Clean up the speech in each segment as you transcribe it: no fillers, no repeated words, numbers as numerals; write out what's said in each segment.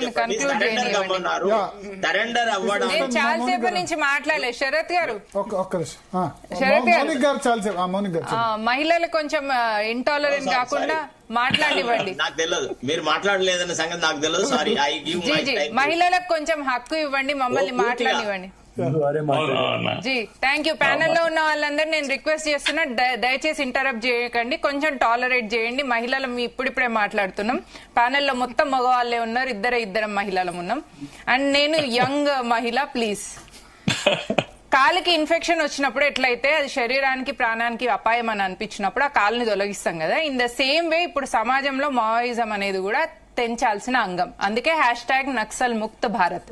నన్ను conclude surrender అవ్వడం నేను చాలాసేపు నుంచి మాట్లాడలేదు. శరత్ గారు, మహిళలు కొంచెం ఇంటాలరెంట్ కాకుండా మాట్లాడివ్వండి. నాకు తెలియదు, మీరు మాట్లాడలేదన్న సంగతి నాకు తెలియదు. సారీ. మహిళలకు కొంచెం హక్కు ఇవ్వండి, మమ్మల్ని మాట్లాడివ్వండి. Ji thank you. ప్యానెల్లో ఉన్న వాళ్ళందరూ నేను రిక్వెస్ట్ చేస్తున్నా, దయచేసి ఇంటరప్ట్ చేయకండి, కొంచెం టాలరేట్ చేయండి. మహిళలు ఇప్పుడిప్పుడే మాట్లాడుతున్నాం, ప్యానెల్లో మొత్తం మగవాళ్ళే ఉన్నారు, ఇద్దరం మహిళలం ఉన్నాం. అండ్ నేను యంగ్ మహిళ, ప్లీజ్. కాలుకి ఇన్ఫెక్షన్ వచ్చినప్పుడు ఎట్లయితే అది శరీరానికి ప్రాణానికి అపాయం అని అనిపించినప్పుడు ఆ కాలుని తొలగిస్తాం కదా, ఇన్ ద సేమ్ వే ఇప్పుడు సమాజంలో మావోయిజం అనేది కూడా తెంచాల్సిన అంగం. అందుకే #నక్సల్ ముక్త్ భారత్.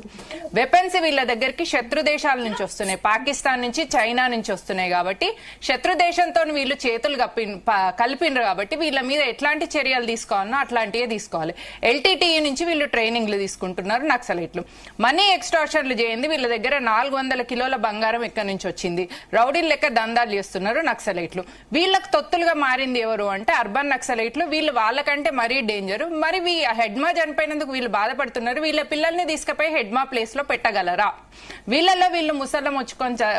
వెపన్స్ వీళ్ళ దగ్గరికి శత్రు దేశాల నుంచి వస్తున్నాయి, పాకిస్తాన్ నుంచి, చైనా నుంచి వస్తున్నాయి. కాబట్టి శత్రు దేశంతో వీళ్ళు చేతులు కలిపినరు కాబట్టి వీళ్ళ మీద ఎట్లాంటి చర్యలు తీసుకోవాలనో అట్లాంటివే తీసుకోవాలి. LTTE నుంచి వీళ్ళు ట్రైనింగ్లు తీసుకుంటున్నారు నక్సలైట్లు. మనీ ఎక్స్టార్షన్లు చేయండి, వీళ్ళ దగ్గర 400 కిలోల బంగారం ఎక్కడి నుంచి వచ్చింది, రౌడీల లెక్క దందాలు చేస్తున్నారు నక్సలైట్లు. వీళ్ళకి తొత్తులుగా మారింది ఎవరు అంటే అర్బన్ నక్సలైట్లు. వీళ్ళు వాళ్ళకంటే మరీ డేంజర్. మరి హెడ్మా చనిపోయినందుకు వీళ్ళు బాధపడుతున్నారు, వీళ్ళ పిల్లల్ని తీసుకుపోయి హెడ్మా ప్లేస్ లో పెట్టగలరా? వీళ్ళల్లో వీళ్ళు ముసలం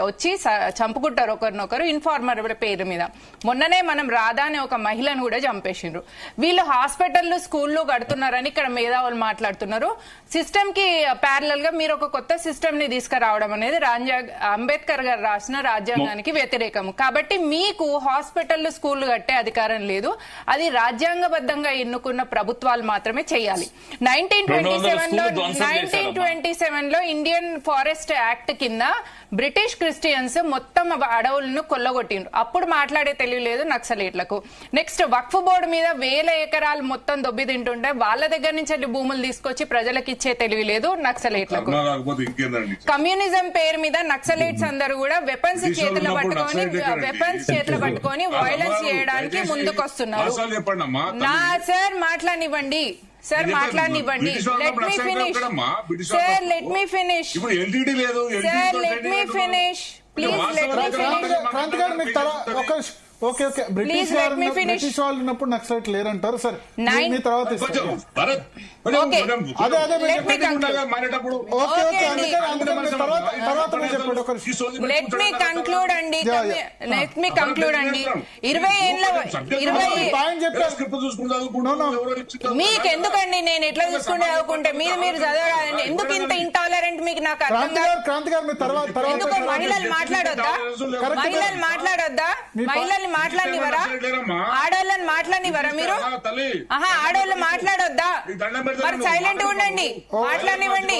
వచ్చి చంపుకుంటారు ఒకరినొకరు ఇన్ఫార్మర్ పేరు మీద. మొన్ననే మనం రాధా అనే ఒక మహిళను కూడా చంపేసిండ్రు. వీళ్ళు హాస్పిటల్లు, స్కూళ్ళు కడుతున్నారని ఇక్కడ మేధావులు మాట్లాడుతున్నారు. సిస్టమ్ కి ప్యారలల్ గా మీరు ఒక కొత్త సిస్టమ్ ని తీసుకురావడం అనేది అంబేద్కర్ గారు రాసిన రాజ్యాంగానికి వ్యతిరేకము. కాబట్టి మీకు హాస్పిటల్లు, స్కూళ్లు కట్టే అధికారం లేదు. అది రాజ్యాంగబద్ధంగా ఎన్నుకున్న ప్రభుత్వాలు మాత్రమే చేయాలి. 1927 లో ఇండియన్ ఫారెస్ట్ యాక్ట్ కింద బ్రిటిష్ క్రిస్టియన్స్ మొత్తం అడవులను కొల్లగొట్టిండ్రు. అప్పుడు మాట్లాడే తెలియలేదు నక్సలైట్లకు. నెక్స్ట్ వక్ఫ్ బోర్డు మీద 1000 ఎకరాలు మొత్తం దొబ్బి తింటుంటే వాళ్ళ దగ్గర నుంచి భూములు తీసుకొచ్చి ప్రజలకు ఇచ్చే తెలియలేదు నక్సలైట్లకు. కమ్యూనిజం పేరు మీద నక్సలైట్స్ అందరూ కూడా వెపన్స్ చేతులు పట్టుకొని వైలెన్స్ చేయడానికి ముందుకొస్తున్నారు. సార్ మాట్లాడనివ్వండి, సార్ మాట్లాడనివ్వండి. Let me finish sir, let me finish sir, let me finish please, let me finish. Okay okay, British వాళ్ళు ఉన్నప్పుడు నక్సలైట్ లేరంటారు. సరే మీ తర్వాత లెట్ మీ కంక్లూడ్ అండి, లెట్ మీ కంక్లూడ్ అండి. 20 ఏళ్ళ మీకు ఎందుకండి, నేను ఎట్లా చూసుకుంటే చదువుకుంటే మీరు చదవరాదండి. ఎందుకు ఇంత ఇంటాలరెంట్ మీకు? నాకు అర్థం కాదు. ఎందుకు మహిళలు మాట్లాడొద్దా? మహిళలు మాట్లాడొద్దా? మహిళల్ని మాట్లాడినివరా? ఆడవాళ్ళని మాట్లాడినివరా మీరు? ఆడవాళ్ళు మాట్లాడొద్దా? మరి సైలెంట్ ఉండండి, మాట్లాడినివ్వండి.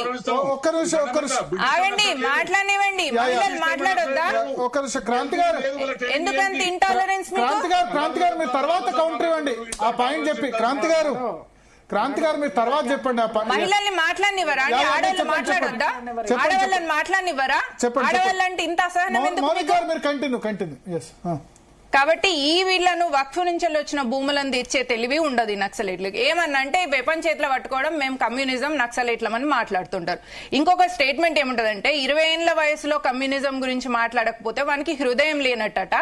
ఆగండి, మాట్లాడినివ్వండి. మహిళలు మాట్లాడొద్దా? క్రాంతి గారు, ఎందుకంత ఇంటాలరెన్స్ మీకు? క్రాంతి గారు మీరు తర్వాత కౌంటర్ ఇవ్వండి ఆ పాయింట్ చెప్పి. క్రాంతి గారు మీరు తర్వాత చెప్పండి. మహిళల్ని మాట్లాడినివ్వరా? ఆడవాళ్ళు మాట్లాడొద్దా? ఆడవాళ్ళని మాట్లాడినివ్వరా? ఆడవాళ్ళంటే ఇంత అసహనం ఎందుకు? మీరు కంటిన్యూ. కాబట్టి ఈ వీళ్లను వక్ఫ్ నుంచి వచ్చిన భూములను తీర్చే తెలివి ఉండదు నక్సలైట్లకు. ఏమన్నా అంటే వెపన్ చేతిలో పట్టుకోవడం, మేము కమ్యూనిజం నక్సలైట్లమని మాట్లాడుతుంటారు. ఇంకొక స్టేట్మెంట్ ఏముంటదంటే 20 ఏళ్ల వయసులో కమ్యూనిజం గురించి మాట్లాడకపోతే వానికి హృదయం లేనట్టట,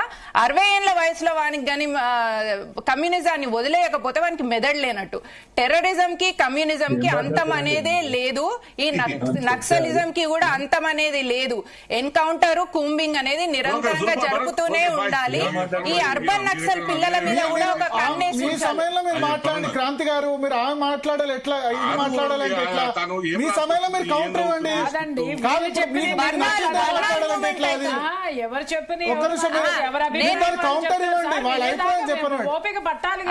60 ఏళ్ల వయసులో వానికి గాని కమ్యూనిజాన్ని వదిలేయకపోతే వానికి మెదడు లేనట్టు. టెర్రరిజం కి, కమ్యూనిజం కి అంతం అనేదే లేదు. ఈ నక్సలిజం కి కూడా అంతం అనేది లేదు. ఎన్కౌంటర్, కూంబింగ్ అనేది నిరంతరంగా జరుపుతూనే ఉండాలి. ఈ అర్బన్ నక్సల్ పిల్లల మీద కూడా ఒక మీ సమయంలో మీరు మాట్లాడండి. క్రాంతి గారు, మీరు ఆమె మాట్లాడాలి ఎట్లా, ఇది మాట్లాడాలంటే ఎట్లా? మీ సమయంలో మీరు కౌంటర్ ఇవ్వండి. ఎవరు చెప్పిన కౌంటర్ ఇవ్వండి, వాళ్ళ అయిపోయింది చెప్పండి. ఓపిక పట్టాలి.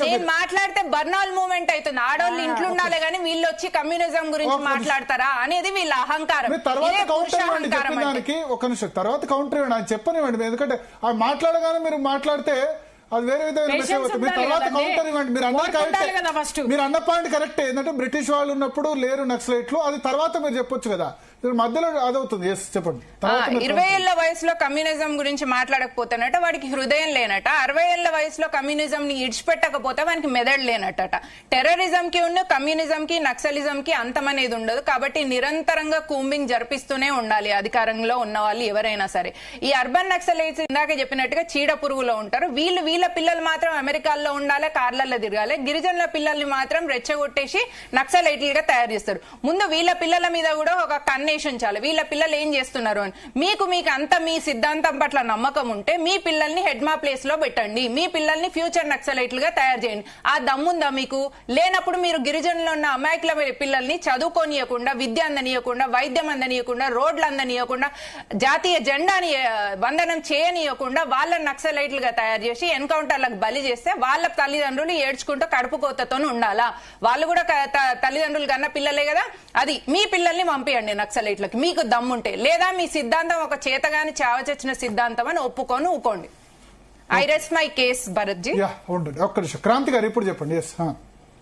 నేను మాట్లాడితే బర్నాల్ మూవ్మెంట్ అవుతుంది. ఆడవాళ్ళు ఇంట్లో ఉండాలి కానీ వీళ్ళు వచ్చి కమ్యూనిజం గురించి మాట్లాడతారా అనేది వీళ్ళ అహంకారం. తర్వాత కౌంటర్ ఇవ్వండి చెప్పిన దానికి. ఒక నిమిషం, తర్వాత కౌంటర్ ఇవ్వండి, అది చెప్పనివ్వండి. ఎందుకంటే అది మాట్లాడగానే మీరు మాట్లాడితే అది వేరే విధమైన విషయం అవుతుంది. మీరు తర్వాత కౌంటర్ ఇవ్వండి. మీరు అన్న పాయింట్ కరెక్ట్. ఏంటంటే బ్రిటిష్ వాళ్ళు ఉన్నప్పుడు లేరు నక్సలైట్లు, అది తర్వాత మీరు చెప్పొచ్చు కదా. మధ్యలో అదవుతుంది. చెప్పండి. 20 ఏళ్ల వయసులో కమ్యూనిజం గురించి మాట్లాడకపోతేనట వాడికి హృదయం లేనట, 60 ఏళ్ల వయసులో కమ్యూనిజం ని ఇడిచిపెట్టకపోతే వానికి మెదడు లేనట. టెర్రరిజం కి ఉన్న కమ్యూనిజం కి, నక్సలిజం కి అంతం అనేది ఉండదు. కాబట్టి నిరంతరంగా కూంబింగ్ జరిపిస్తూనే ఉండాలి అధికారంలో ఉన్న వాళ్ళు ఎవరైనా సరే. ఈ అర్బన్ నక్సలైట్స్ ఇందాక చెప్పినట్టుగా చీడ పురుగులో ఉంటారు. వీళ్ళు వీళ్ళ పిల్లలు మాత్రం అమెరికాలో ఉండాలి, కార్లలో తిరగాలి, గిరిజనుల పిల్లల్ని మాత్రం రెచ్చగొట్టేసి నక్సలైట్లుగా తయారు చేస్తారు. ముందు వీళ్ళ పిల్లల మీద కూడా ఒక కన్నేసి ఉంచాలి, వీళ్ళ పిల్లలు ఏం చేస్తున్నారు అని. మీకు అంత మీ సిద్ధాంతం పట్ల నమ్మకం ఉంటే మీ పిల్లల్ని హెడ్ మా ప్లేస్ లో పెట్టండి, మీ పిల్లల్ని ఫ్యూచర్ నక్సలైట్లుగా తయారు చేయండి. ఆ దమ్ముందా మీకు? లేనప్పుడు మీరు గిరిజనులు ఉన్న అమాయకుల పిల్లల్ని చదువుకోనియకుండా, విద్య అందనీయకుండా, వైద్యం అందనీయకుండా, రోడ్లు అందనీయకుండా, జాతీయ జెండాని వందనం చేయనీయకుండా వాళ్ళని నక్సలైట్లుగా తయారు చేసి ఎన్కౌంటర్లకు బలి చేస్తే వాళ్ళ తల్లిదండ్రులు ఏడ్చుకుంటూ కడుపు కోతతో ఉండాలా? వాళ్ళు కూడా తల్లిదండ్రులు కన్నా పిల్లలే కదా. అది మీ పిల్లల్ని పంపియండి నక్సలైట్లకి మీకు దమ్ముంటే. లేదా మీ సిద్ధాంతం ఒక చేతగాని చావచచ్చిన సిద్ధాంతం అని ఒప్పుకొని ఊకోండి. I rest my case Bharat ji. ఉండండి ఒక్క నిమిషం. క్రాంతి గారు ఇప్పుడు చెప్పండి. ఎస్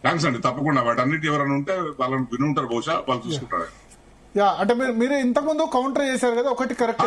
థ్యాంక్స్ అండి. తప్పకుండా వాటన్నిటి ఎవరైనా ఉంటే వాళ్ళని విని ఉంటారు, బహుశా వాళ్ళు చూసుకుంటారు. అంటే మీరు ఇంతకుముందు కౌంటర్ చేశారు కదా, ఒకటి కరెక్ట్.